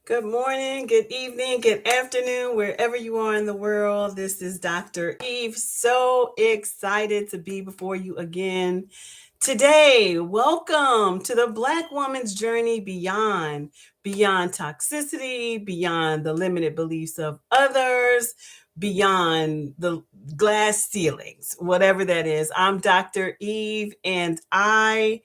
Good morning, good evening, good afternoon, wherever you are in the world. This is Dr. Eve. So excited to be before you again today. Welcome to the Black woman's journey beyond toxicity, beyond the limited beliefs of others, beyond the glass ceilings, whatever that is. I'm Dr. Eve, and I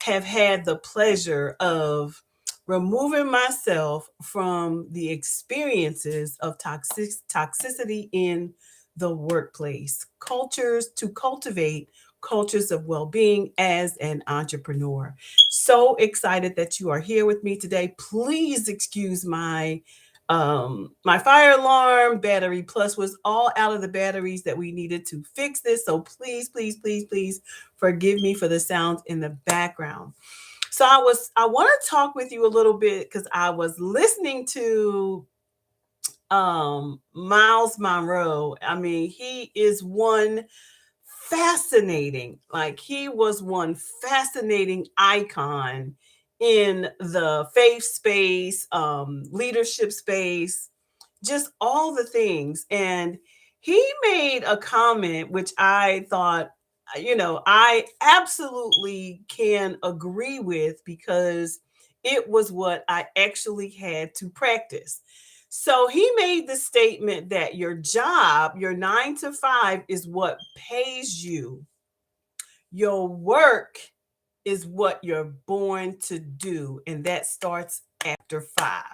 have had the pleasure of removing myself from the experiences of toxicity in the workplace, cultures to cultivate cultures of well-being as an entrepreneur. So excited that you are here with me today. Please excuse my fire alarm battery plus was all out of the batteries that we needed to fix this. So please forgive me for the sound in the background. So I want to talk with you a little bit because I was listening to Miles Monroe. I mean, he is one fascinating, like he was one fascinating icon in the faith space, leadership space, just all the things. And he made a comment which I thought, I absolutely can agree with because it was what I actually had to practice. So he made the statement that your job, your 9 to 5, is what pays you. Your work is what you're born to do, and that starts after 5.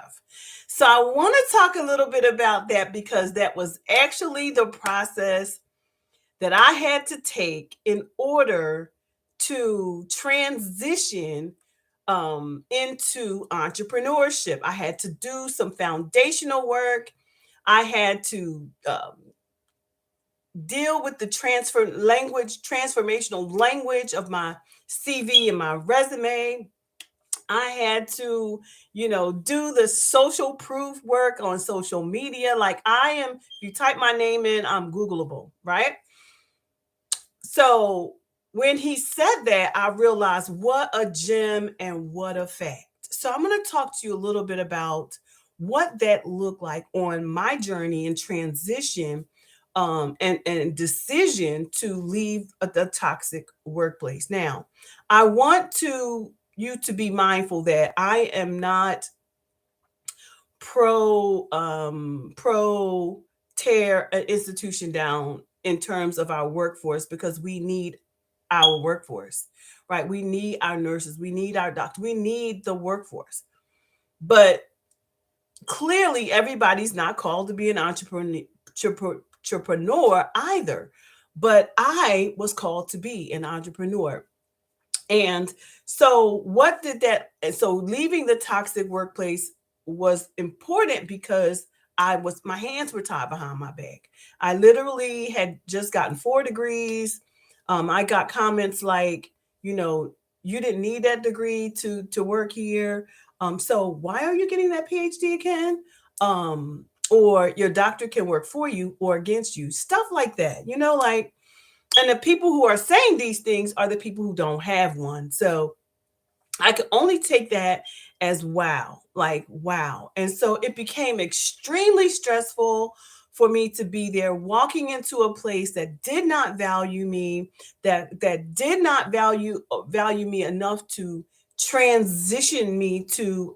So I want to talk a little bit about that because that was actually the process that I had to take in order to transition into entrepreneurship. I had to do some foundational work. I had to deal with the transformational language of my CV and my resume. I had to, do the social proof work on social media. Like I am, if you type my name in, I'm Googleable, right? So when he said that, I realized what a gem and what a fact. So I'm going to talk to you a little bit about what that looked like on my journey and transition and decision to leave the toxic workplace. Now, I want you to be mindful that I am not pro tear an institution down in terms of our workforce because we need our workforce, right? We need our nurses, we need our doctors, we need the workforce. But clearly, everybody's not called to be an entrepreneur either. But I was called to be an entrepreneur. And so, what did that? And so, leaving the toxic workplace was important because my hands were tied behind my back. I literally had just gotten 4 degrees. I got comments like, you know, you didn't need that degree to work here. So why are you getting that PhD again? Or your doctor can work for you or against you, stuff like that. Like, and the people who are saying these things are the people who don't have one. So I could only take that as wow, like wow. And so it became extremely stressful for me to be there walking into a place that did not value me, that did not value me enough to transition me to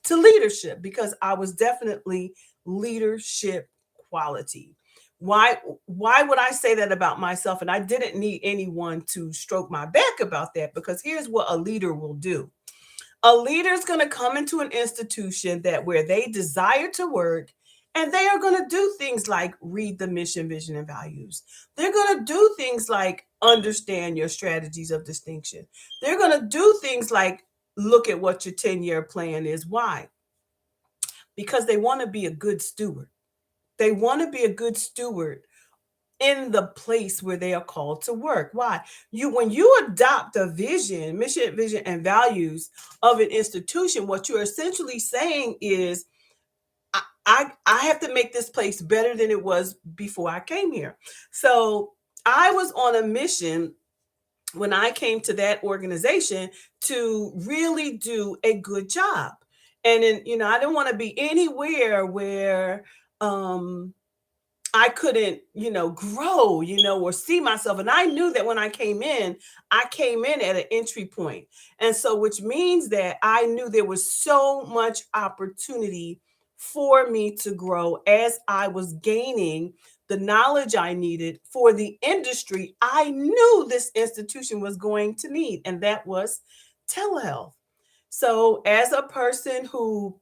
leadership because I was definitely leadership quality. Why would I say that about myself? And I didn't need anyone to stroke my back about that because here's what a leader will do. A leader is going to come into an institution that where they desire to work, and they are going to do things like read the mission, vision, and values. They're going to do things like understand your strategies of distinction. They're going to do things like look at what your 10-year plan is. Why? Because they want to be a good steward. They want to be a good steward in the place where they are called to work. Why? When you adopt a vision, mission, vision, and values of an institution, what you're essentially saying is, I have to make this place better than it was before I came here. So I was on a mission when I came to that organization to really do a good job. And then, I didn't want to be anywhere where um I couldn't, grow, or see myself. And I knew that when I came in at an entry point. And so, which means that I knew there was so much opportunity for me to grow as I was gaining the knowledge I needed for the industry I knew this institution was going to need. And that was telehealth. So, as a person who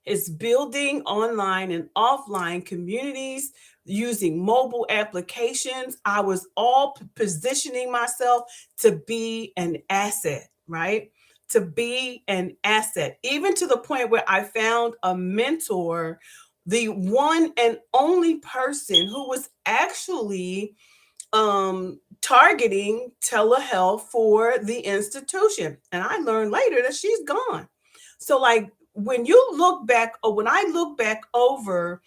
is building online and offline communities using mobile applications. I was all positioning myself to be an asset, right? To be an asset, even to the point where I found a mentor, the one and only person who was actually targeting telehealth for the institution. And I learned later that she's gone. So, like, when you look back, or when I look back over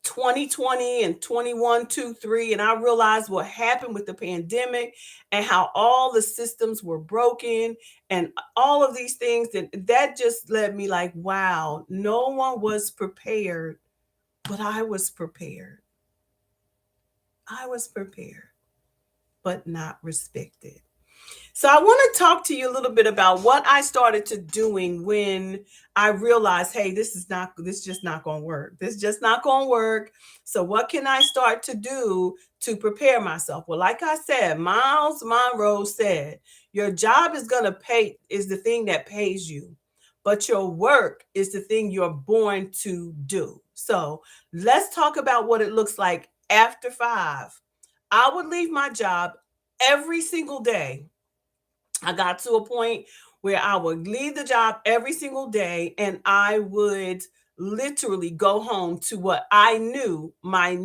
2020 and 21, 2, 3, and I realized what happened with the pandemic and how all the systems were broken and all of these things, that just led me like, wow, no one was prepared, but I was prepared. I was prepared, but not respected. So I want to talk to you a little bit about what I started to doing when I realized, hey, this just not going to work. This just not going to work. So what can I start to do to prepare myself? Well, like I said, Miles Monroe said, your job is the thing that pays you, but your work is the thing you're born to do. So let's talk about what it looks like after 5. I would leave my job every single day. I got to a point where I would leave the job every single day and I would literally go home to what I knew my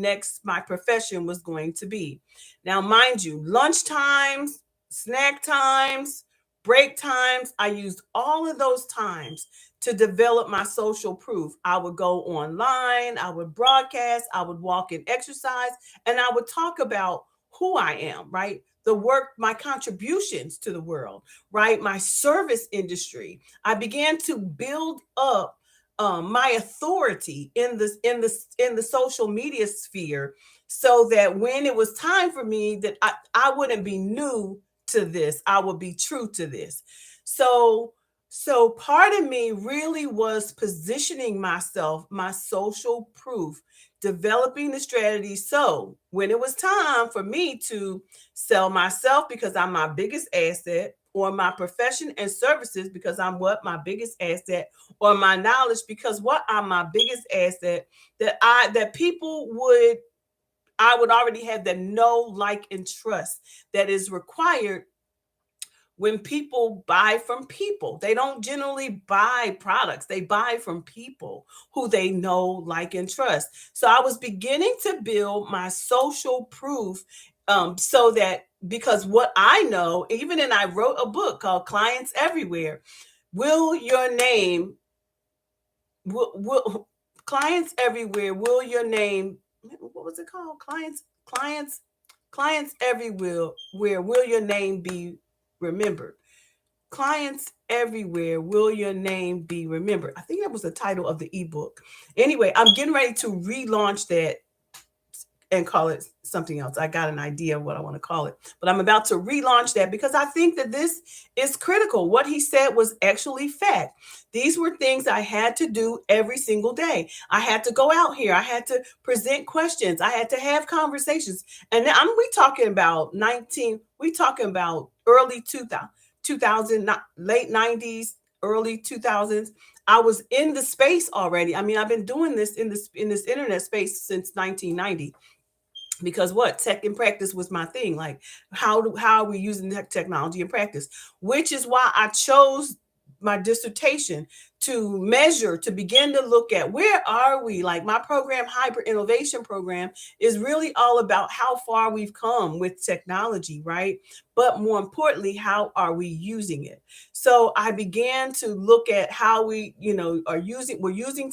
profession was going to be. Now, mind you, lunch times, snack times, break times, I used all of those times to develop my social proof. I would go online, I would broadcast, I would walk and exercise, and I would talk about who I am, right? The work, my contributions to the world, right? My service industry. I began to build up my authority in the social media sphere, so that when it was time for me, that I wouldn't be new to this. I would be true to this. So so part of me really was positioning myself, my social proof, developing the strategy. So when it was time for me to sell myself because I'm my biggest asset, or my profession and services because I'm what my biggest asset, or my knowledge because what I'm my biggest asset, that people would I would already have the know, like, and trust that is required when people buy from people. They don't generally buy products, they buy from people who they know, like, and trust. So I was beginning to build my social proof, so that, because what I know, even, and I wrote a book called Clients Everywhere. Will your name, will clients everywhere, will your name, what was it called? Clients everywhere, where will your name be remembered? Clients everywhere, will your name be remembered? I think that was the title of the ebook. Anyway, I'm getting ready to relaunch that and call it something else. I got an idea of what I want to call it, but I'm about to relaunch that because I think that this is critical. What he said was actually fact. These were things I had to do every single day. I had to go out here. I had to present questions. I had to have conversations. And now we talking about we talking about early 2000, late 90s, early 2000s. I was in the space already. I mean, I've been doing this in this internet space since 1990, because what tech in practice was my thing. Like, how are we using technology in practice? Which is why I chose my dissertation to begin to look at where are we. Like, my program, Hyper Innovation Program, is really all about how far we've come with technology, right? But more importantly, how are we using it? So I began to look at how we're using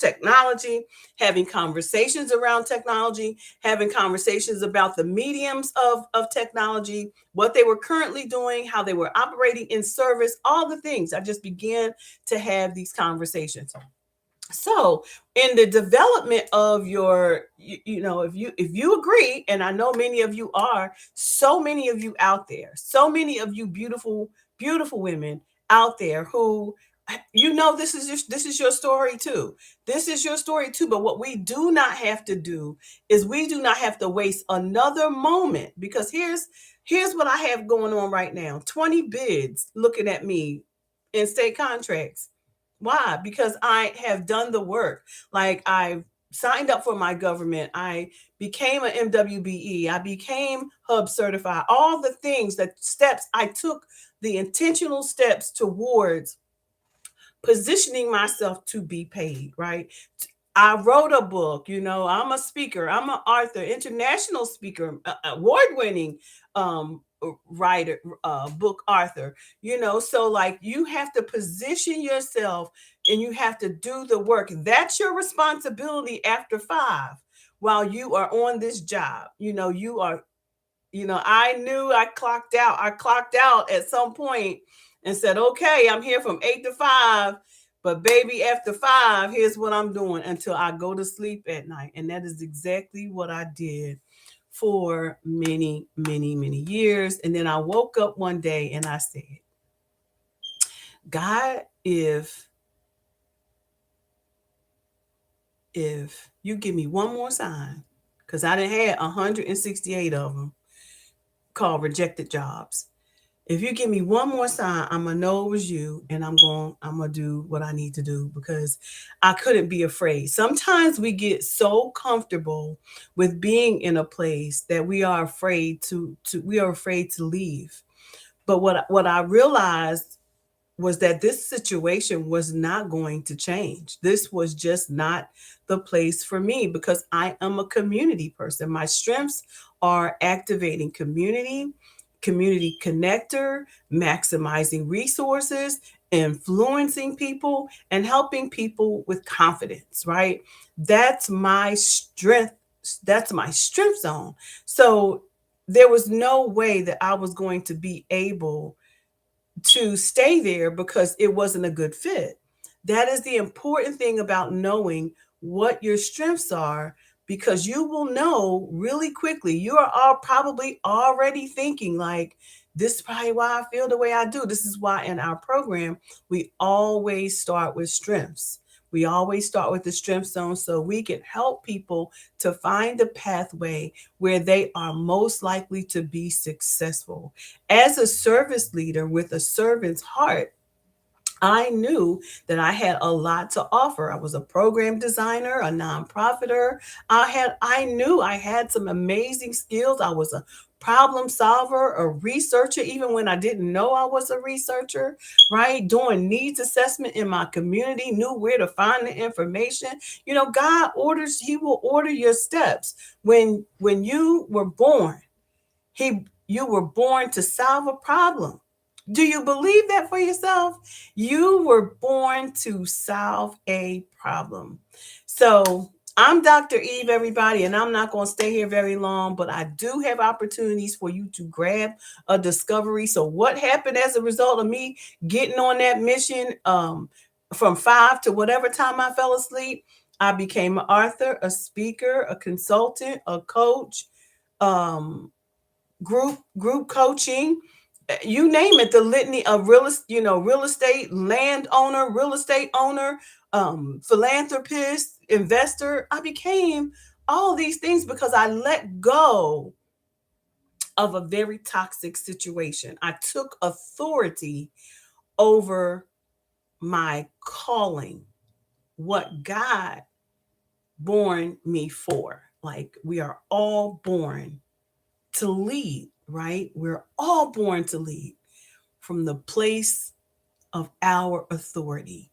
technology, having conversations around technology, having conversations about the mediums of technology, what they were currently doing, how they were operating in service, all the things. I just began to have these conversations. So in the development of your, if you agree, and I know many of you are, so many of you out there, so many of you beautiful women out there who, this is your story too. This is your story too. But what we do not have to do is we do not have to waste another moment, because here's what I have going on right now. 20 bids looking at me in state contracts. Why? Because I have done the work. Like, I've signed up for my government. I became an MWBE. I became hub certified. All the things, that steps I took, the intentional steps towards positioning myself to be paid, right? I wrote a book, I'm a speaker, I'm an author, international speaker, award-winning writer, book author, so like you have to position yourself and you have to do the work. That's your responsibility after 5 while you are on this job. I knew I clocked out. I clocked out at some point and said, okay, I'm here from 8 to 5. But baby, after 5, here's what I'm doing until I go to sleep at night. And that is exactly what I did for many, many, many years. And then I woke up one day and I said, God, if you give me one more sign, because I done had 168 of them called rejected jobs. If you give me one more sign, I'm gonna know it was you, and I'm gonna do what I need to do, because I couldn't be afraid. Sometimes we get so comfortable with being in a place that we are afraid to leave. But what I realized was that this situation was not going to change. This was just not the place for me, because I am a community person. My strengths are activating community, community connector, maximizing resources, influencing people, and helping people with confidence, right? That's my strength. That's my strength zone. So there was no way that I was going to be able to stay there because it wasn't a good fit. That is the important thing about knowing what your strengths are, because you will know really quickly. You are all probably already thinking, like, this is probably why I feel the way I do. This is why in our program, we always start with strengths. We always start with the strength zone so we can help people to find a pathway where they are most likely to be successful. As a service leader with a servant's heart, I knew that I had a lot to offer. I was a program designer, a nonprofiter. I knew I had some amazing skills. I was a problem solver, a researcher, even when I didn't know I was a researcher, right? Doing needs assessment in my community, knew where to find the information. God orders, He will order your steps. When you were born, you were born to solve a problem. Do you believe that for yourself? You were born to solve a problem. So I'm Dr. Eve, everybody, and I'm not going to stay here very long, but I do have opportunities for you to grab a discovery. So what happened as a result of me getting on that mission, from 5 to whatever time I fell asleep? I became an author, a speaker, a consultant, a coach, um, group coaching, you name it, the litany of real estate landowner, real estate owner, philanthropist, investor. I became all these things because I let go of a very toxic situation. I took authority over my calling, what God born me for. Like, we are all born to lead, right? We're all born to lead from the place of our authority.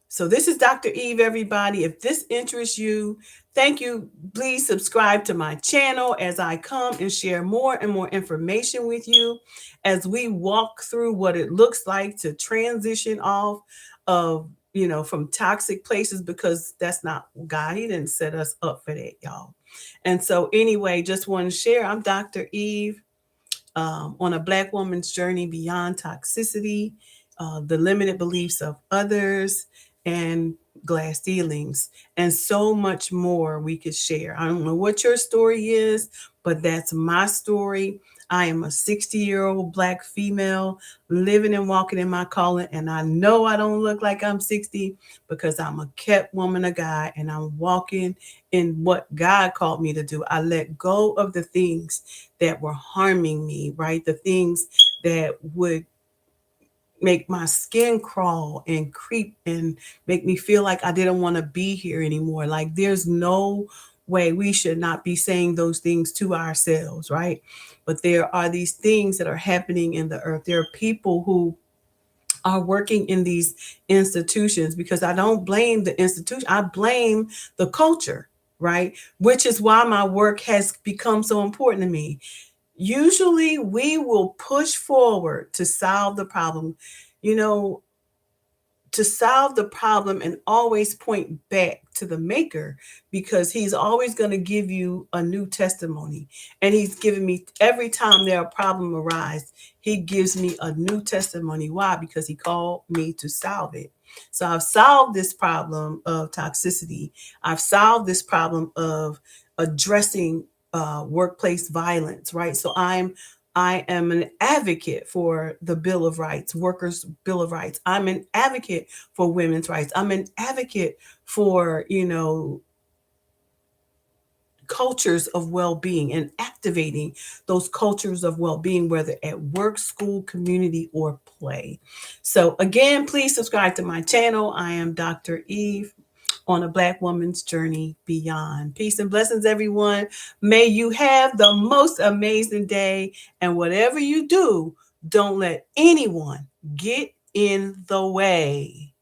So this is Dr. Eve, everybody. If this interests you, thank you. Please subscribe to my channel as I come and share more and more information with you as we walk through what it looks like to transition off of, from toxic places, because that's not God. He didn't set us up for that, y'all. And so, anyway, just want to share. I'm Dr. Eve, on a Black woman's journey beyond toxicity, the limited beliefs of others, and glass ceilings, and so much more we could share. I don't know what your story is, but that's my story. I am a 60-year-old Black female living and walking in my calling, and I know I don't look like I'm 60 because I'm a kept woman of God and I'm walking in what God called me to do. I let go of the things that were harming me, right? The things that would make my skin crawl and creep and make me feel like I didn't want to be here anymore. Like, there's no way. We should not be saying those things to ourselves, right? But there are these things that are happening in the earth. There are people who are working in these institutions, because I don't blame the institution, I blame the culture, right? Which is why my work has become so important to me. Usually we will push forward to solve the problem, you know, to solve the problem, and always point back to the maker, because he's always going to give you a new testimony. And he's given me, every time there a problem arises, he gives me a new testimony. Why? Because he called me to solve it. So I've solved this problem of toxicity. I've solved this problem of addressing workplace violence, right? So I am an advocate for the Bill of Rights, Workers' Bill of Rights. I'm an advocate for women's rights. I'm an advocate for, cultures of well-being, and activating those cultures of well-being, whether at work, school, community, or play. So again, please subscribe to my channel. I am Dr. Eve, on a Black woman's journey beyond. Peace and blessings, everyone. May you have the most amazing day. And whatever you do, don't let anyone get in the way.